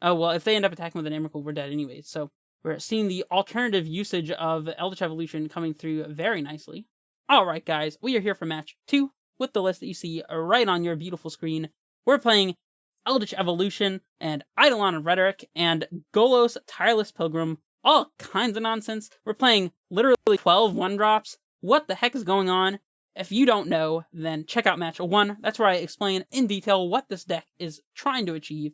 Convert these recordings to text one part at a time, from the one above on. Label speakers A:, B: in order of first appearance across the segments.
A: Oh, well, if they end up attacking with an Emrakul, we're dead anyways. So we're seeing the alternative usage of Eldritch Evolution coming through very nicely. Alright, guys, we are here for match 2 with the list that you see right on your beautiful screen. We're playing Eldritch Evolution and Eidolon of Rhetoric and Golos Tireless Pilgrim. All kinds of nonsense. We're playing literally 12 1-drops. What the heck is going on? If you don't know, then check out match 1. That's where I explain in detail what this deck is trying to achieve.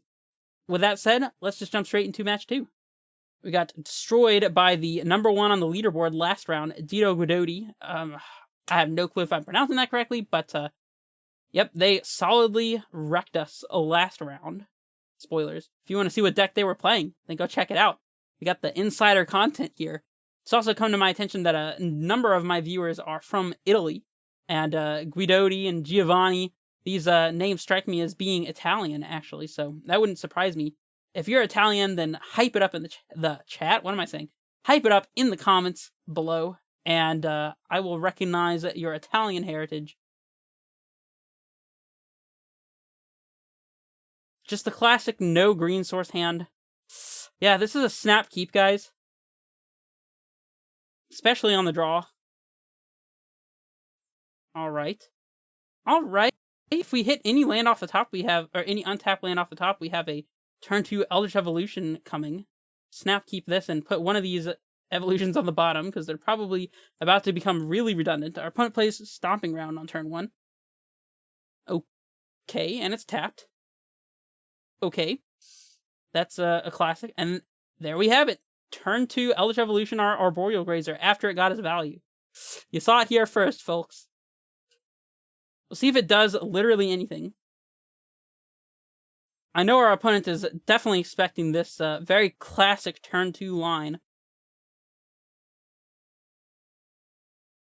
A: With that said, let's just jump straight into match 2. We got destroyed by the number 1 on the leaderboard last round, Dito Guidoti. I have no clue if I'm pronouncing that correctly, but yep, they solidly wrecked us last round. Spoilers. If you want to see what deck they were playing, then go check it out. We got the insider content here. It's also come to my attention that a number of my viewers are from Italy, and Guidoti and Giovanni, these names strike me as being Italian, actually, so that wouldn't surprise me. If you're Italian, then hype it up in the chat. What am I saying? Hype it up in the comments below, and I will recognize your Italian heritage. Just the classic no green source hand. Yeah, this is a snap keep, guys. Especially on the draw. Alright. Alright. If we hit any land off the top, we have, or any untapped land off the top, we have a turn 2 Eldritch Evolution coming. Snap keep this and put one of these evolutions on the bottom, because they're probably about to become really redundant. Our opponent plays Stomping Ground on turn 1. Okay, and it's tapped. Okay. That's a classic. And there we have it. Turn 2 Eldritch Evolution, our Arboreal Grazer, after it got its value. You saw it here first, folks. We'll see if it does literally anything. I know our opponent is definitely expecting this very classic turn 2 line.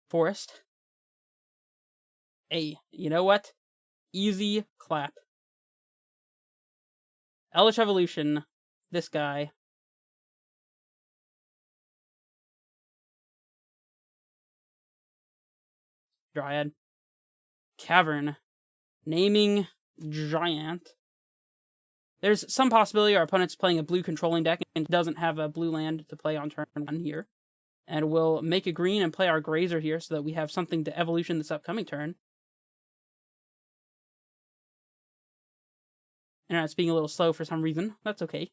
A: Forest. Hey, you know what? Easy clap. Eldritch Evolution. This guy. Dryad. Cavern. Naming Giant. There's some possibility our opponent's playing a blue controlling deck and doesn't have a blue land to play on turn 1 here. And we'll make a green and play our Grazer here so that we have something to evolution this upcoming turn. Internet's being a little slow for some reason. That's okay.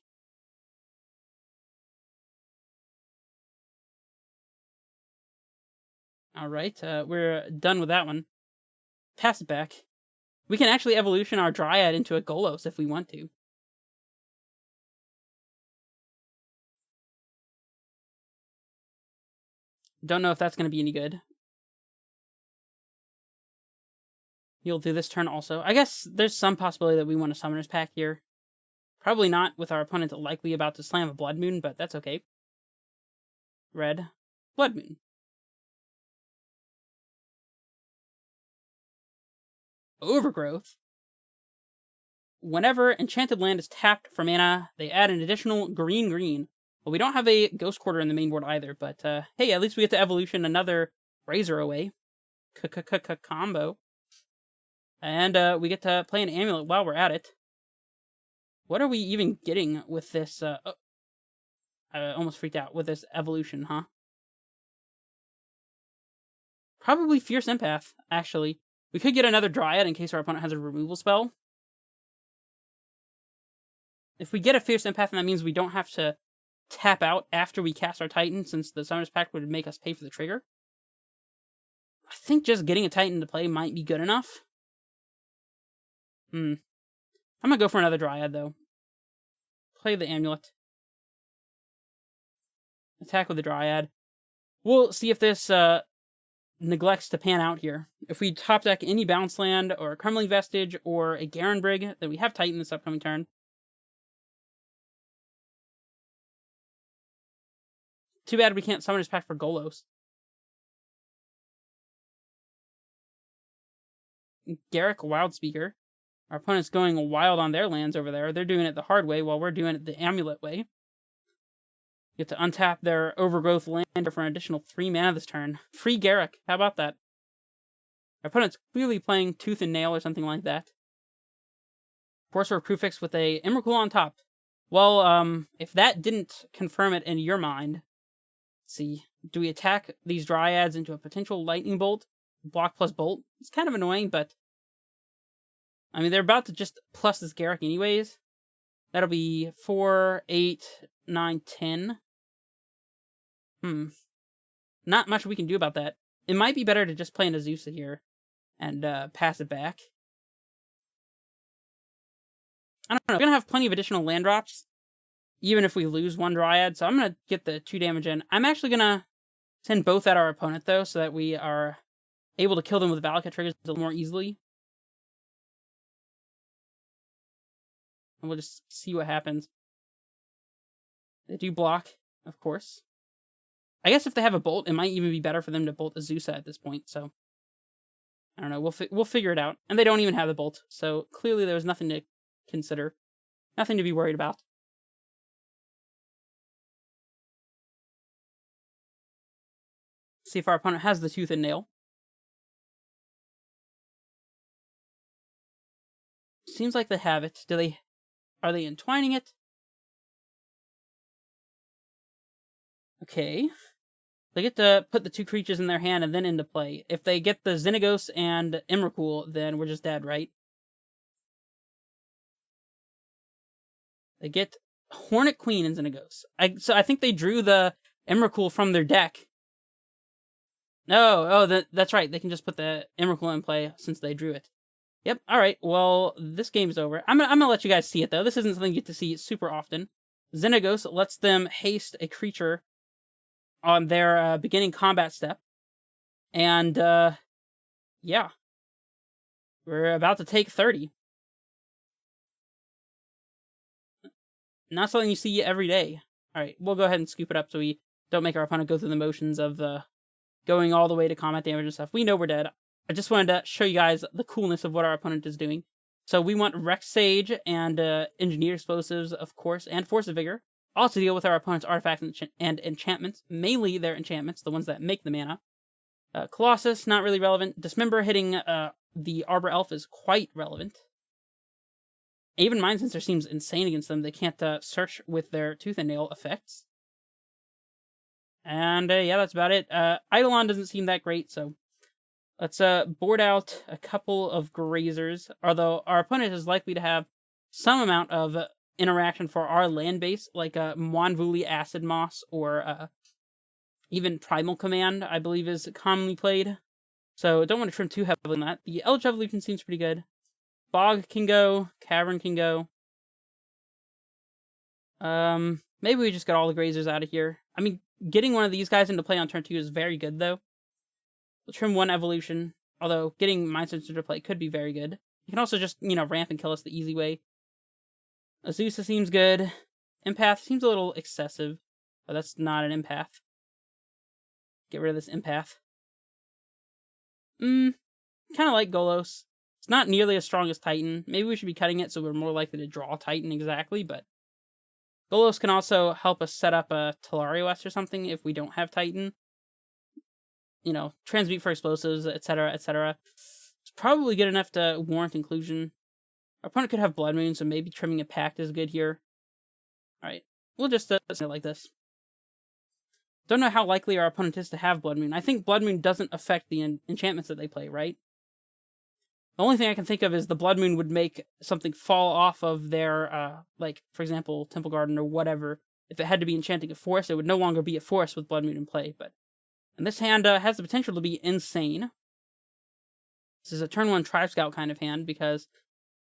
A: Alright, we're done with that one. Pass it back. We can actually evolution our Dryad into a Golos if we want to. Don't know if that's going to be any good. You'll do this turn also. I guess there's some possibility that we want a Summoner's Pact here. Probably not, with our opponent likely about to slam a Blood Moon, but that's okay. Red. Blood Moon. Overgrowth. Whenever Enchanted Land is tapped for mana, they add an additional green. Well, we don't have a Ghost Quarter in the main board either, but hey, at least we get to evolution another Razor away. Combo. And we get to play an Amulet while we're at it. What are we even getting with this? I almost freaked out with this evolution, huh? Probably Fierce Empath, actually. We could get another Dryad in case our opponent has a removal spell. If we get a Fierce Empath, that means we don't have to tap out after we cast our Titan, since the Summoner's Pact would make us pay for the trigger. I think just getting a Titan to play might be good enough. I'm gonna go for another Dryad, though. Play the Amulet. Attack with the Dryad. We'll see if this neglects to pan out here. If we top deck any Bounce Land, or a Crumbling Vestige, or a Garen Brig, then we have Titan this upcoming turn. Too bad we can't Summoner's Pact for Golos. Garrick Wildspeaker. Our opponent's going wild on their lands over there. They're doing it the hard way while we're doing it the Amulet way. You have to untap their Overgrowth land for an additional 3 mana this turn. Free Garrick. How about that? Our opponent's clearly playing Tooth and Nail or something like that. Force of Crucifix with a Emrakul on top. Well, if that didn't confirm it in your mind, let's see. Do we attack these Dryads into a potential lightning bolt? Block plus bolt? It's kind of annoying, but I mean, they're about to just plus this Garrick anyways. That'll be 4, 8, 9, 10. Not much we can do about that. It might be better to just play an Azusa here and pass it back. I don't know. We're going to have plenty of additional land drops, even if we lose one Dryad, so I'm going to get the 2 damage in. I'm actually going to send both at our opponent, though, so that we are able to kill them with Valakut triggers a little more easily. And we'll just see what happens. They do block, of course. I guess if they have a bolt, it might even be better for them to bolt Azusa at this point, so I don't know. We'll figure it out. And they don't even have the bolt, so clearly there's nothing to consider. Nothing to be worried about. See if our opponent has the Tooth and Nail. Seems like they have it. Are they entwining it? Okay. They get to put the 2 creatures in their hand and then into play. If they get the Xenagos and Emrakul, then we're just dead, right? They get Hornet Queen and Xenagos. So I think they drew the Emrakul from their deck. That's right. They can just put the Emrakul in play since they drew it. Yep, alright. Well, this game's over. I'm gonna let you guys see it, though. This isn't something you get to see super often. Xenagos lets them haste a creature on their beginning combat step. And, yeah. We're about to take 30. Not something you see every day. Alright, we'll go ahead and scoop it up so we don't make our opponent go through the motions of going all the way to combat damage and stuff. We know we're dead. I just wanted to show you guys the coolness of what our opponent is doing. So we want Rex Sage and Engineer Explosives, of course, and Force of Vigor, all to deal with our opponent's artifacts and enchantments, mainly their enchantments, the ones that make the mana. Colossus, not really relevant. Dismember hitting the Arbor Elf is quite relevant. Even Mind Sensor seems insane against them. They can't search with their Tooth and Nail effects. And yeah, that's about it. Eidolon doesn't seem that great, so let's board out a couple of Grazers, although our opponent is likely to have some amount of interaction for our land base, like Mwanvuli Acid Moss, or even Primal Command, I believe is commonly played. So don't want to trim too heavily on that. The Eldritch Evolution seems pretty good. Bog can go, Cavern can go. Maybe we just get all the Grazers out of here. I mean, getting one of these guys into play on turn 2 is very good, though. We'll trim 1 Evolution, although getting Mind Sensor to play could be very good. You can also just, ramp and kill us the easy way. Azusa seems good. Empath seems a little excessive, but that's not an Empath. Get rid of this Empath. Kind of like Golos. It's not nearly as strong as Titan. Maybe we should be cutting it so we're more likely to draw Titan exactly, but Golos can also help us set up a Telarios or something if we don't have Titan. Transmute for explosives, etc., etc. It's probably good enough to warrant inclusion. Our opponent could have Blood Moon, so maybe trimming a Pact is good here. Alright, we'll just say it like this. Don't know how likely our opponent is to have Blood Moon. I think Blood Moon doesn't affect the enchantments that they play, right? The only thing I can think of is the Blood Moon would make something fall off of their, for example, Temple Garden or whatever. If it had to be enchanting a forest, it would no longer be a forest with Blood Moon in play, and this hand has the potential to be insane. This is a turn 1 Tribe Scout kind of hand, because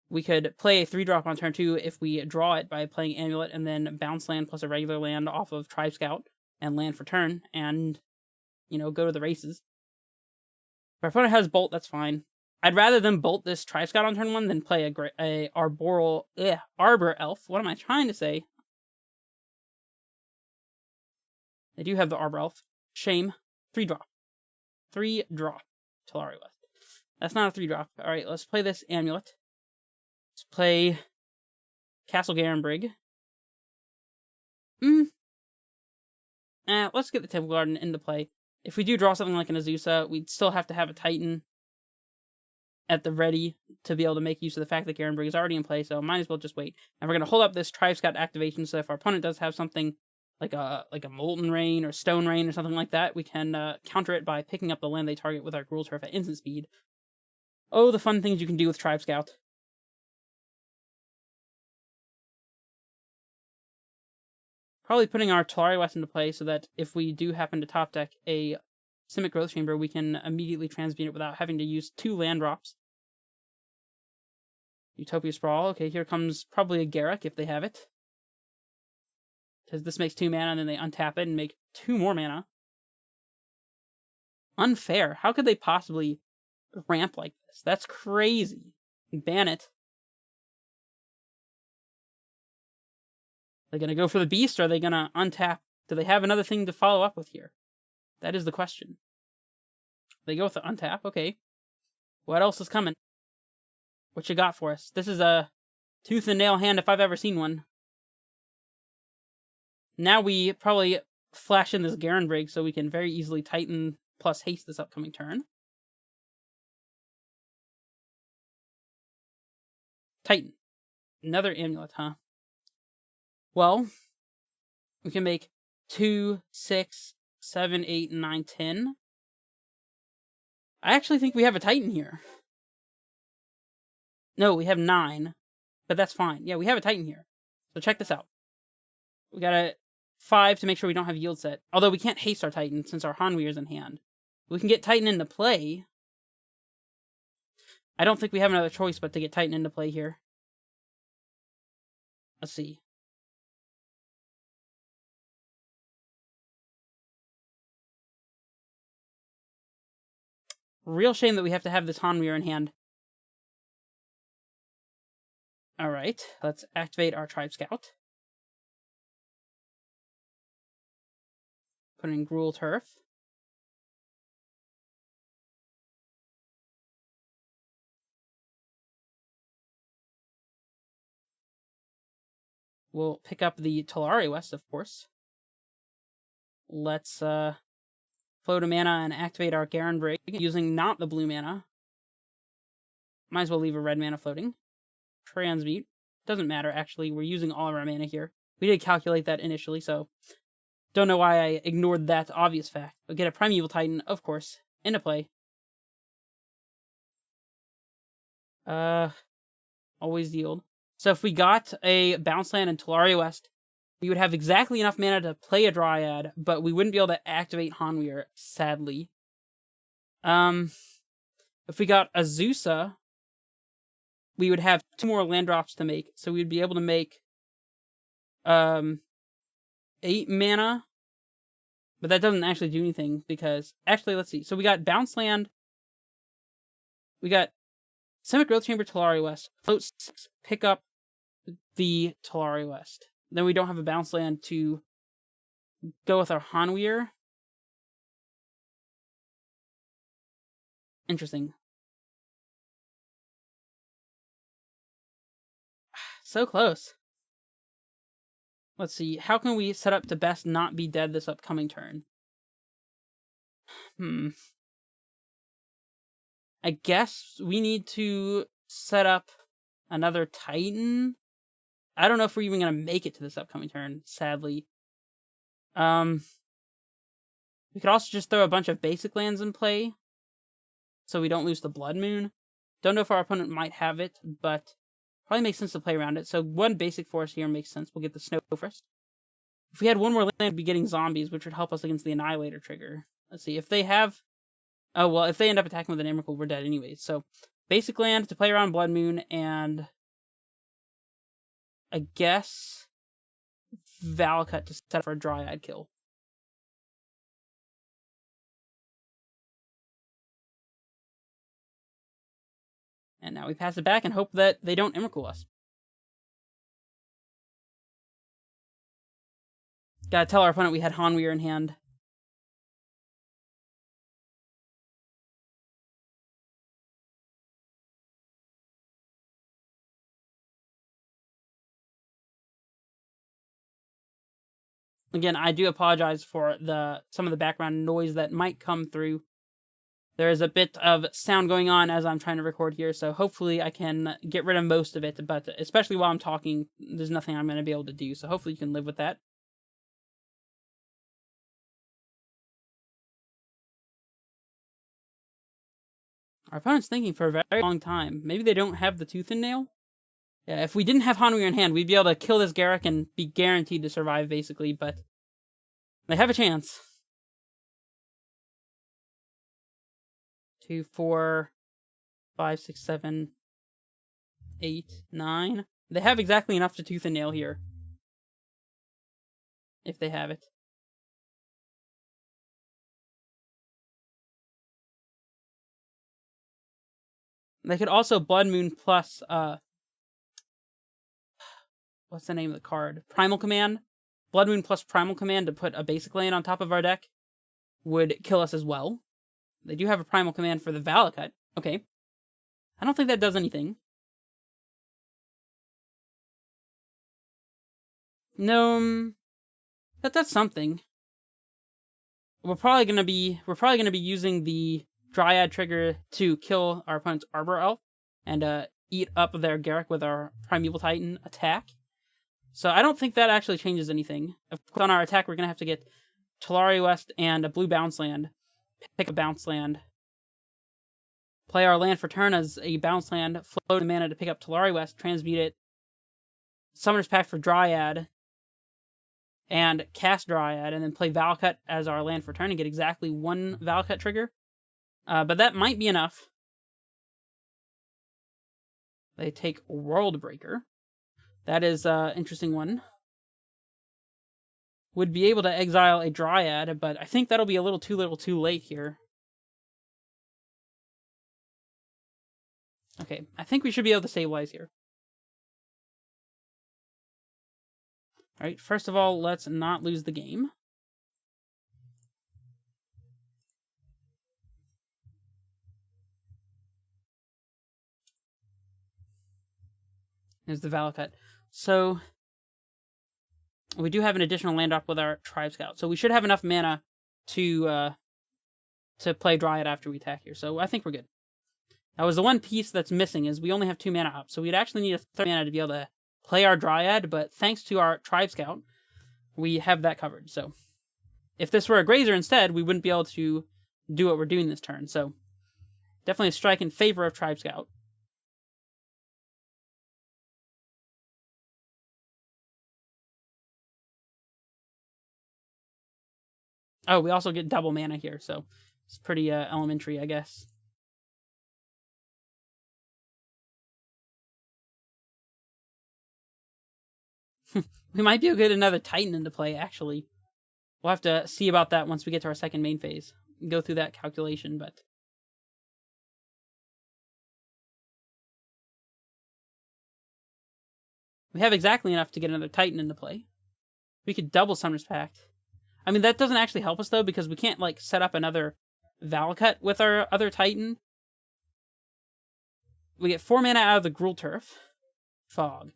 A: we could play a 3-drop on turn 2 if we draw it by playing Amulet, and then bounce land plus a regular land off of Tribe Scout, and land for turn, and, go to the races. If our opponent has Bolt, that's fine. I'd rather them bolt this Tribe Scout on turn 1 than play a Arbor Elf. What am I trying to say? They do have the Arbor Elf. Shame. 3-drop. 3-drop. Telarios. That's not a 3-drop. Alright, let's play this Amulet. Let's play Castle Garenbrig. Let's get the Temple Garden into play. If we do draw something like an Azusa, we'd still have to have a Titan. at the ready to be able to make use of the fact that Garenbrig is already in play, so might as well just wait. And we're going to hold up this Tribe Scout activation, so if our opponent does have something like a Molten Rain or Stone Rain or something like that, we can counter it by picking up the land they target with our Gruul Turf at instant speed. Oh, the fun things you can do with Tribe Scout. Probably putting our Talari West into play so that if we do happen to top deck a Simic Growth Chamber, we can immediately transmute it without having to use 2 land drops. Utopia Sprawl. Okay, here comes probably a Garruk if they have it. Because this makes 2 mana, and then they untap it and make 2 more mana. Unfair. How could they possibly ramp like this? That's crazy. Ban it. Are they going to go for the Beast, or are they going to untap? Do they have another thing to follow up with here? That is the question. They go with the untap. Okay. What else is coming? What you got for us? This is a tooth and nail hand if I've ever seen one. Now we probably flash in this Garenbrig so we can very easily Titan plus haste this upcoming turn. Titan. Another amulet, huh? Well, we can make 2, 6, 7, 8, 9, 10. I actually think we have a Titan here. No, we have 9. But that's fine. Yeah, we have a Titan here. So check this out. We got a 5 to make sure we don't have yield set. Although we can't haste our Titan since our Hanweir is in hand. We can get Titan into play. I don't think we have another choice but to get Titan into play here. Let's see. Real shame that we have to have this Hanweir in hand. Alright, let's activate our Tribe Scout. Put in Gruul Turf. We'll pick up the Talari West, of course. Let's float a mana and activate our Garenbrig using not the blue mana. Might as well leave a red mana floating. Transmute. Doesn't matter, actually. We're using all of our mana here. We did calculate that initially, so don't know why I ignored that obvious fact. But get a Primeval Titan, of course, into play. Always yield. So if we got a Bounce Land and Talari West, we would have exactly enough mana to play a Dryad, but we wouldn't be able to activate Hanweir, sadly. If we got Azusa, we would have 2 more land drops to make, so we'd be able to make 8 mana, but that doesn't actually do anything because actually, let's see. So we got Bounce Land, we got Simic Growth Chamber, Talari West, float 6, pick up the Talari West. Then we don't have a Bounce Land to go with our Hanweir. Interesting. So close. Let's see. How can we set up to best not be dead this upcoming turn? I guess we need to set up another Titan. I don't know if we're even going to make it to this upcoming turn, sadly. We could also just throw a bunch of basic lands in play so we don't lose the Blood Moon. Don't know if our opponent might have it, but probably makes sense to play around it. So 1 basic forest here makes sense. We'll get the Snow first. If we had 1 more land, we'd be getting zombies, which would help us against the Annihilator trigger. Let's see. If they have... Oh, well, if they end up attacking with an Emrakul, we're dead anyways. So basic land to play around Blood Moon, and I guess Valakut to set up for a Dryad kill. And now we pass it back and hope that they don't Emrakul us. Gotta tell our opponent we had Hanweir in hand. Again, I do apologize for some of the background noise that might come through. There is a bit of sound going on as I'm trying to record here, so hopefully I can get rid of most of it, but especially while I'm talking, there's nothing I'm going to be able to do, so hopefully you can live with that. Our opponent's thinking for a very long time. Maybe they don't have the Tooth and Nail? Yeah, if we didn't have Hanweir in hand, we'd be able to kill this Garruk and be guaranteed to survive, basically, but they have a chance. 2, 4, 5, 6, 7, 8, 9. They have exactly enough to Tooth and Nail here. If they have it. They could also Blood Moon plus, what's the name of the card? Primal Command. Blood Moon plus Primal Command to put a basic land on top of our deck would kill us as well. They do have a Primal Command for the Valakut. Okay. I don't think that does anything. No, that does something. We're probably gonna be using the Dryad trigger to kill our opponent's Arbor Elf and eat up their Garruk with our Primeval Titan attack. So I don't think that actually changes anything. Of course, on our attack, we're gonna have to get Talari West and a blue bounce land. Pick a bounce land. Play our land for turn as a bounce land. Float the mana to pick up Talari West. Transmute it. Summoner's Pact for Dryad. And cast Dryad. And then play Valakut as our land for turn and get exactly one Valakut trigger. But that might be enough. They take World Breaker. That is an interesting one. Would be able to exile a Dryad, but I think that'll be a little too late here. Okay, I think we should be able to stabilize here. Alright, first of all, let's not lose the game. There's the Valakut. So, we do have an additional land drop with our Tribe Scout. So we should have enough mana to play Dryad after we attack here. So I think we're good. That was the one piece that's missing, is we only have 2 mana up. So we'd actually need a 3rd mana to be able to play our Dryad, but thanks to our Tribe Scout, we have that covered. So if this were a Grazer instead, we wouldn't be able to do what we're doing this turn. So definitely a strike in favor of Tribe Scout. Oh, we also get double mana here, so it's pretty elementary, I guess. We might be able to get another Titan into play, actually. We'll have to see about that once we get to our second main phase. Go through that calculation, but... we have exactly enough to get another Titan into play. We could double Summoner's Pact. I mean, that doesn't actually help us, though, because we can't, like, set up another Valakut with our other Titan. We get 4 mana out of the Gruul Turf. Fog.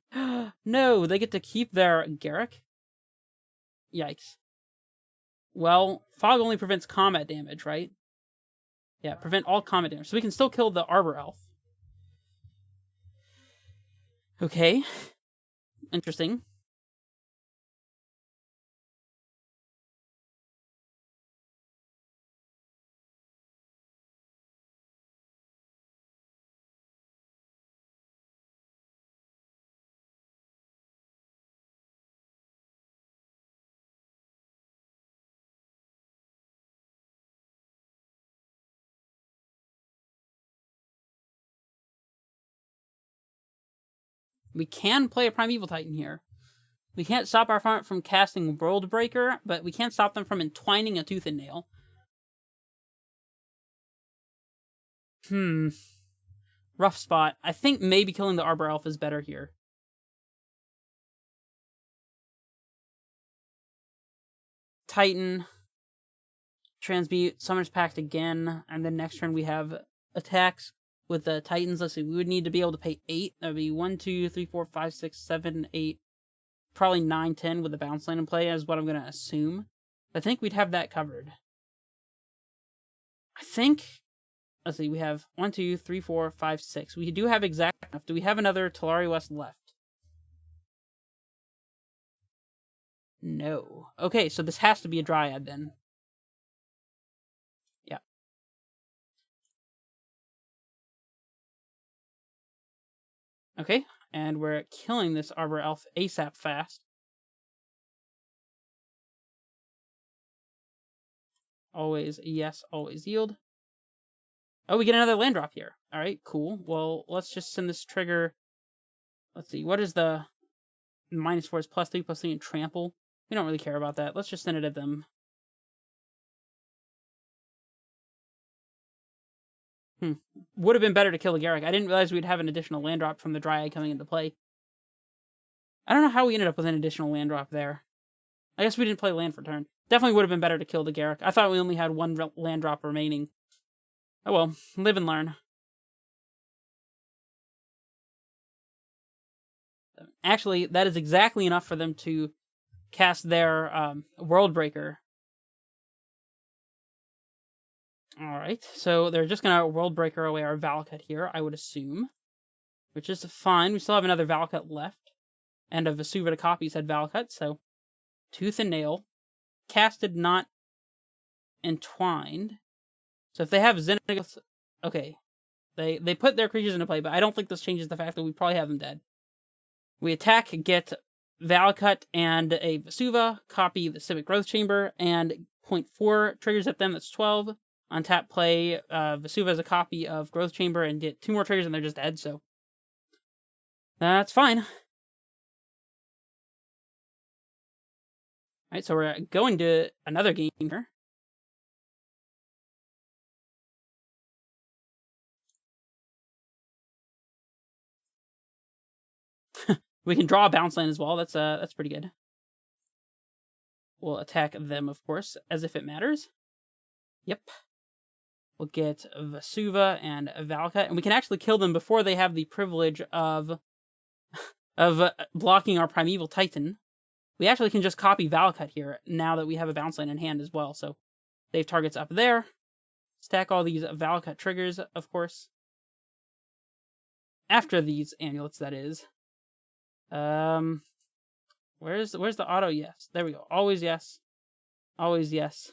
A: No, they get to keep their Garruk? Yikes. Well, Fog only prevents combat damage, right? Yeah, prevent all combat damage. So we can still kill the Arbor Elf. Okay. Interesting. We can play a Primeval Titan here. We can't stop our opponent from casting World Breaker, but we can't stop them from entwining a Tooth and Nail. Rough spot. I think maybe killing the Arbor Elf is better here. Titan. Transmute. Summoner's Pact again. And then next turn we have attacks with the Titans. Let's see. We would need to be able to pay 8. That would be 1, 2, 3, 4, 5, 6, 7, 8. Probably 9, 10 with a bounce land in play is what I'm going to assume. I think we'd have that covered. I think let's see, we have 1, 2, 3, 4, 5, 6. We do have exact enough. Do we have another Talari West left? No. Okay, so this has to be a Dryad then. Yeah. Okay, and we're killing this Arbor Elf ASAP fast. Always yes, always yield. Oh, we get another land drop here. Alright, cool. Well, let's just send this trigger. Let's see, what is the -4 is +3/+3 and trample? We don't really care about that. Let's just send it at them. Would have been better to kill the Garruk. I didn't realize we'd have an additional land drop from the Dryad coming into play. I don't know how we ended up with an additional land drop there. I guess we didn't play land for turn. Definitely would have been better to kill the Garruk. I thought we only had one land drop remaining. Oh well, live and learn. Actually, that is exactly enough for them to cast their World Breaker. Alright, so they're just going to World Breaker away our Valakut here, I would assume. Which is fine. We still have another Valakut left. And a Vesuva to copy said Valakut, so Tooth and Nail. Casted, not entwined. So if they have Xenagos... Okay. They put their creatures into play, but I don't think this changes the fact that we probably have them dead. We attack, get Valakut and a Vesuva, copy the Civic Growth Chamber, and 0.4 triggers at them, that's 12. Untap, play Vesuva as a copy of Growth Chamber, and get 2 more triggers and they're just dead, so... That's fine. Alright, so we're going to another game here. We can draw a bounce land as well. That's pretty good. We'll attack them, of course, as if it matters. Yep. We'll get Vesuva and Valakut, and we can actually kill them before they have the privilege of blocking our Primeval Titan. We actually can just copy Valakut here now that we have a bounce land in hand as well. So they have targets up there. Stack all these Valakut triggers, of course. After these amulets, that is. Where's the auto yes? There we go. Always yes. Always yes.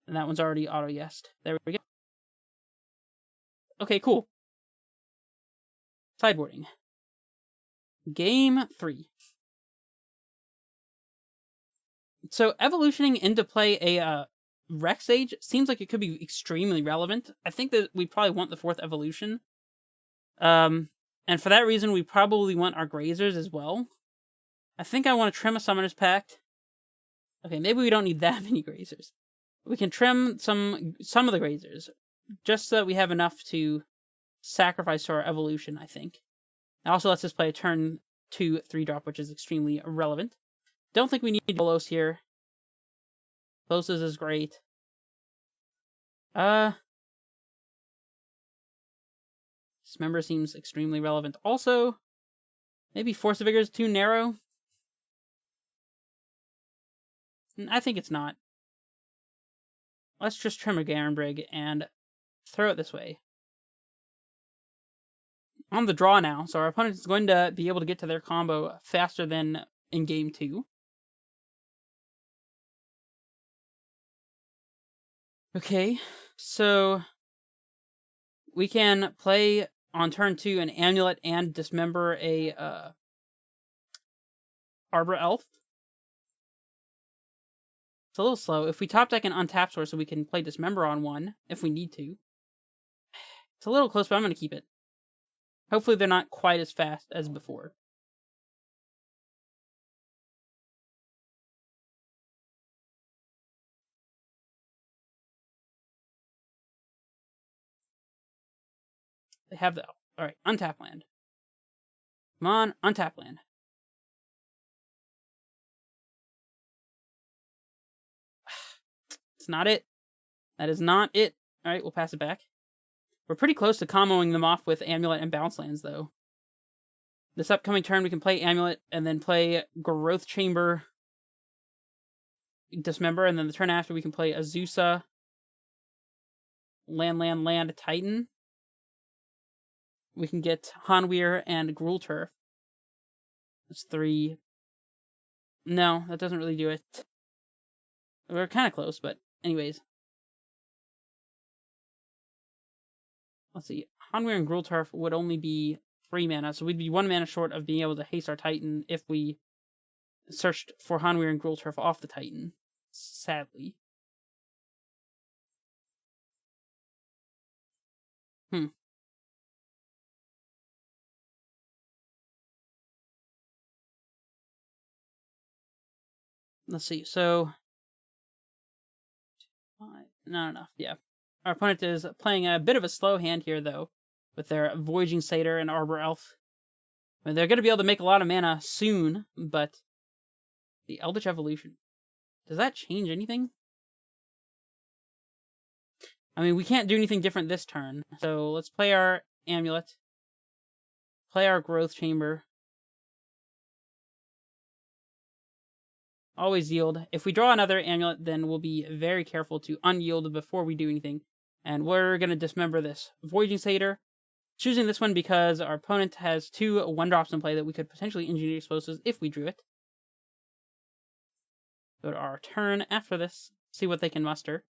A: And that one's already auto yes. There we go. Okay, cool. Sideboarding. Game 3. So evolutioning into play a Rex Age seems like it could be extremely relevant. I think that we probably want the 4th evolution. And for that reason, we probably want our Grazers as well. I think I want to trim a Summoner's Pact. Okay, maybe we don't need that many Grazers. We can trim some of the Grazers, just so that we have enough to sacrifice to our evolution, I think. It also lets us play a turn 2 3-drop, which is extremely relevant. Don't think we need Bolos here. Bolos is great. Dismember seems extremely relevant. Also, maybe Force of Vigor is too narrow. I think it's not. Let's just trim a Garenbrig and throw it this way. On the draw now, so our opponent is going to be able to get to their combo faster than in game 2. Okay, so we can play on turn 2 an Amulet and dismember a Arbor Elf. It's a little slow. If we top deck an untap source, so we can play dismember on one if we need to. It's a little close, but I'm going to keep it. Hopefully they're not quite as fast as before. They have the... Alright, untap land. Come on, untap land. It's not it. That is not it. Alright, we'll pass it back. We're pretty close to comboing them off with Amulet and Bounce lands, though. This upcoming turn, we can play Amulet, and then play Growth Chamber, Dismember, and then the turn after, we can play Azusa, land Titan, we can get Hanweir and Gruul Turf. That's 3. No, that doesn't really do it. We're kind of close, but anyways. Let's see. Hanweir and Gruul Turf would only be 3 mana, so we'd be 1 mana short of being able to haste our Titan if we searched for Hanweir and Gruul Turf off the Titan. Sadly. Let's see. So, not enough. Yeah. Our opponent is playing a bit of a slow hand here, though, with their Voyaging Satyr and Arbor Elf. I mean, they're going to be able to make a lot of mana soon, but the Eldritch Evolution, does that change anything? I mean, we can't do anything different this turn, so let's play our Amulet, play our Growth Chamber. Always yield. If we draw another Amulet, then we'll be very careful to unyield before we do anything. And we're going to dismember this Voyaging Satyr. Choosing this one because our opponent has 2 1-drops in play that we could potentially Engineer Explosives if we drew it. Go to our turn after this, see what they can muster.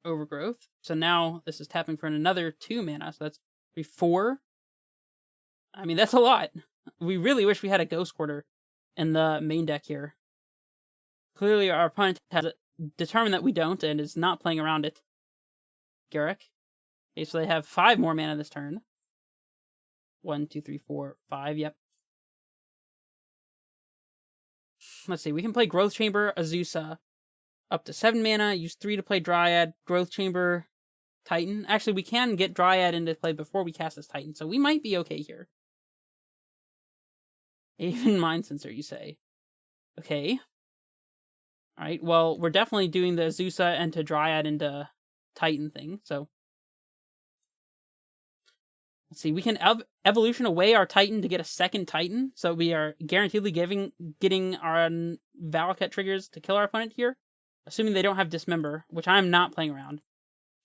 A: Overgrowth. So now this is tapping for another 2 mana, so that's 3, 4. I mean, that's a lot. We really wish we had a Ghost Quarter in the main deck here. Clearly, our opponent has determined that we don't and is not playing around it. Garruk. Okay, so they have 5 more mana this turn. 1, 2, 3, 4, 5, yep. Let's see, we can play Growth Chamber, Azusa, up to 7 mana, use 3 to play Dryad, Growth Chamber, Titan. Actually, we can get Dryad into play before we cast this Titan, so we might be okay here. Even Mind Sensor, you say. Okay. Alright, well, we're definitely doing the Azusa and to Dryad into Titan thing, so. Let's see, we can Evolution away our Titan to get a second Titan, so we are guaranteedly getting our Valakut triggers to kill our opponent here. Assuming they don't have Dismember, which I'm not playing around.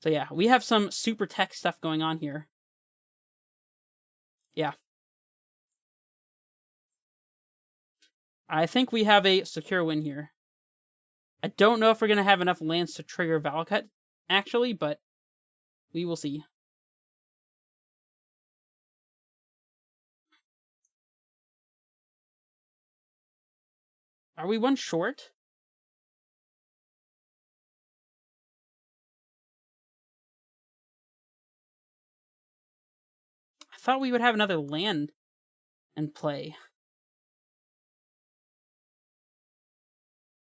A: So yeah, we have some super tech stuff going on here. Yeah. I think we have a secure win here. I don't know if we're going to have enough lands to trigger Valakut, actually, but we will see. Are we 1 short? I thought we would have another land in play.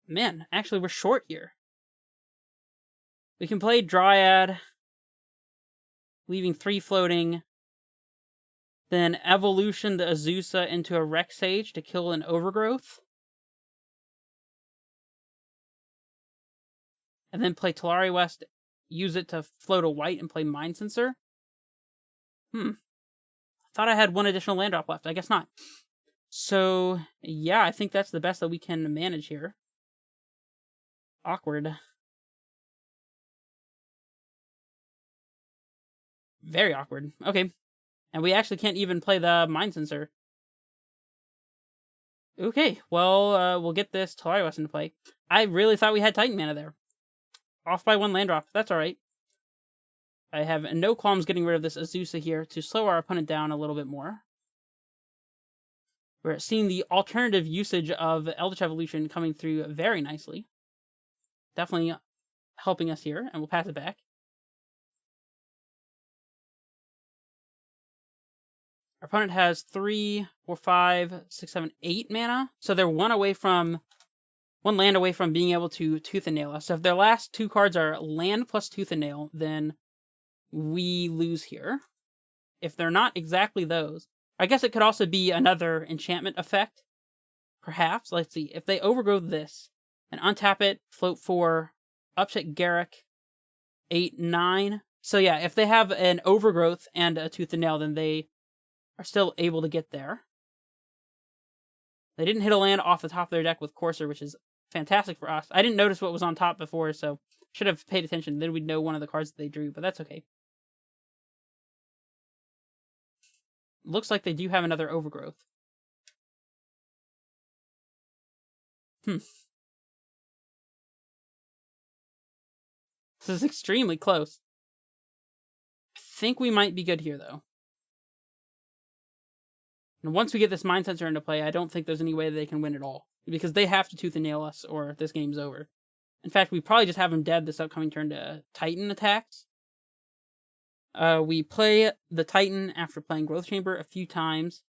A: Man, actually we're short here. We can play Dryad, leaving 3 floating. Then Evolution the Azusa into a Rex Sage to kill an Overgrowth. And then play Talari West, use it to float a white and play Mind Sensor. I thought I had 1 additional land drop left. I guess not. So, yeah, I think that's the best that we can manage here. Awkward. Very awkward. Okay. And we actually can't even play the Mind Sensor. Okay, well, we'll get this Talari West into play. I really thought we had Titan mana there. Off by 1 land drop. That's alright. I have no qualms getting rid of this Azusa here to slow our opponent down a little bit more. We're seeing the alternative usage of Eldritch Evolution coming through very nicely. Definitely helping us here, and we'll pass it back. Our opponent has 3, 4, 5, 6, 7, 8 mana, so they're 1 land away from being able to Tooth and Nail us. So if their last 2 cards are land plus Tooth and Nail, then we lose here. If they're not exactly those, I guess it could also be another enchantment effect. Perhaps. Let's see. If they overgrow this and untap it, float 4, upset Garruk, 8, 9, So yeah, if they have an Overgrowth and a Tooth and Nail, then they are still able to get there. They didn't hit a land off the top of their deck with Courser, which is fantastic for us. I didn't notice what was on top before, so should have paid attention. Then we'd know one of the cards that they drew, but that's okay. Looks like they do have another Overgrowth. This is extremely close. I think we might be good here, though. And once we get this Mind Sensor into play, I don't think there's any way that they can win at all. Because they have to Tooth and Nail us, or this game's over. In fact, we probably just have them dead this upcoming turn to Titan attacks. We play the Titan after playing Growth Chamber a few times,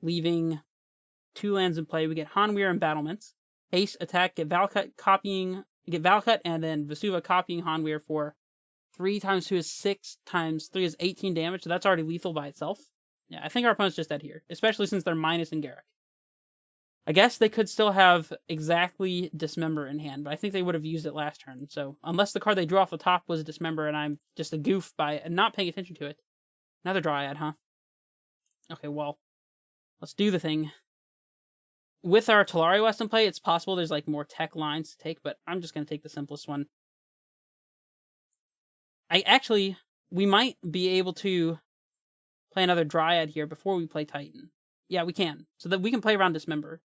A: leaving 2 lands in play. We get Hanweir and Battlements. Ace attack, get Valakut, and then Vesuva copying Hanweir for 3 times 2 is 6 times 3 is 18 damage, so that's already lethal by itself. Yeah, I think our opponent's just dead here, especially since they're minus in Garruk. I guess they could still have exactly Dismember in hand, but I think they would have used it last turn. So unless the card they drew off the top was Dismember and I'm just a goof by not paying attention to it. Another Dryad, huh? Okay, well, let's do the thing. With our Talari West in play, it's possible there's like more tech lines to take, but I'm just going to take the simplest one. We might be able to play another Dryad here before we play Titan. Yeah, we can. So that we can play around Dismember.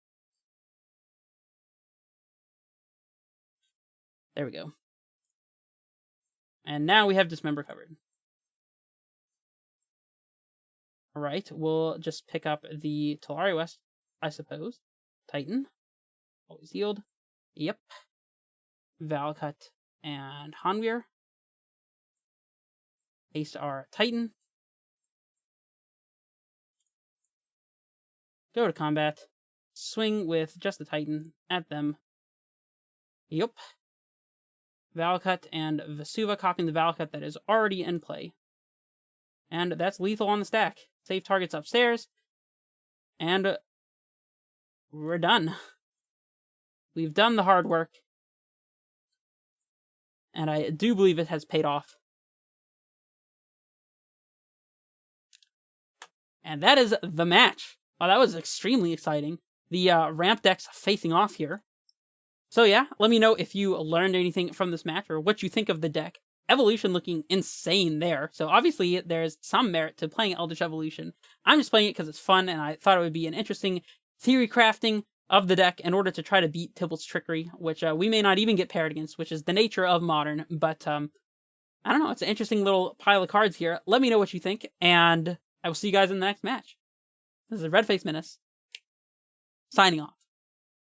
A: There we go. And now we have Dismember covered. Alright, we'll just pick up the Talari West, I suppose. Titan. Always yield. Yep. Valakut and Hanweir. Paste our Titan. Go to combat. Swing with just the Titan at them. Yep. Valakut and Vesuva copying the Valakut that is already in play. And that's lethal on the stack. Save targets upstairs. And we're done. We've done the hard work. And I do believe it has paid off. And that is the match. Oh, that was extremely exciting. The ramp decks facing off here. So yeah, let me know if you learned anything from this match or what you think of the deck. Evolution looking insane there. So obviously there's some merit to playing Eldritch Evolution. I'm just playing it because it's fun and I thought it would be an interesting theory crafting of the deck in order to try to beat Tybalt's Trickery, which we may not even get paired against, which is the nature of Modern. But I don't know, it's an interesting little pile of cards here. Let me know what you think, and I will see you guys in the next match. This is Redface Menace, signing off.